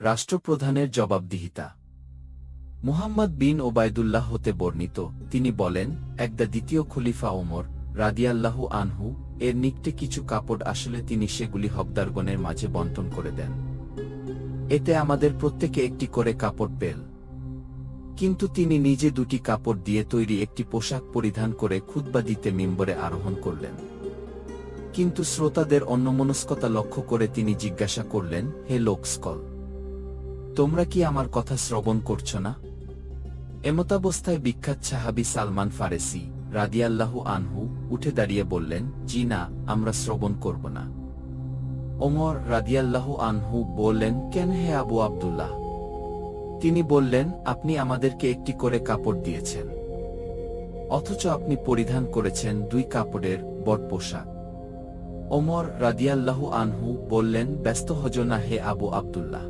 রাষ্ট্রপ্রধানের জবাবদিহিতা। মুহাম্মদ বিন ওবায়দুল্লাহ হতে বর্ণিত, তিনি বলেন, একদা দ্বিতীয় খলিফা ওমর রাদিয়াল্লাহু আনহু এর নিকটে কিছু কাপড় আসলে তিনি সেগুলি হকদারগণের মাঝে বণ্টন করে দেন। এতে আমাদের প্রত্যেকে একটি করে কাপড় পেল। কিন্তু তিনি নিজে দুটি কাপড় দিয়ে তৈরি একটি পোশাক পরিধান করে খুতবা দিতে মিম্বরে আরোহণ করলেন। কিন্তু শ্রোতাদের অন্যমনস্কতা লক্ষ্য করে তিনি জিজ্ঞাসা করলেন, হে লোকসকল, তোমরা কি আমার কথা শ্রবণ করছ না? এমতাবস্থায় বিখ্যাত সাহাবী সালমান ফারেসি রাদিয়াল্লাহু আনহু উঠে দাঁড়িয়ে বললেন, জি না, আমরা শ্রবণ করব না। ওমর রাদিয়াল্লাহু আনহু বললেন, কেন হে আবু আব্দুল্লাহ? তিনি বললেন, আপনি আমাদেরকে একটি করে কাপড় দিয়েছেন, অথচ আপনি পরিধান করেছেন দুই কাপড়ের বড় পোশাক। ওমর রাদিয়াল্লাহু আনহু বললেন, ব্যস্ত হজ না হে আবু আব্দুল্লাহ।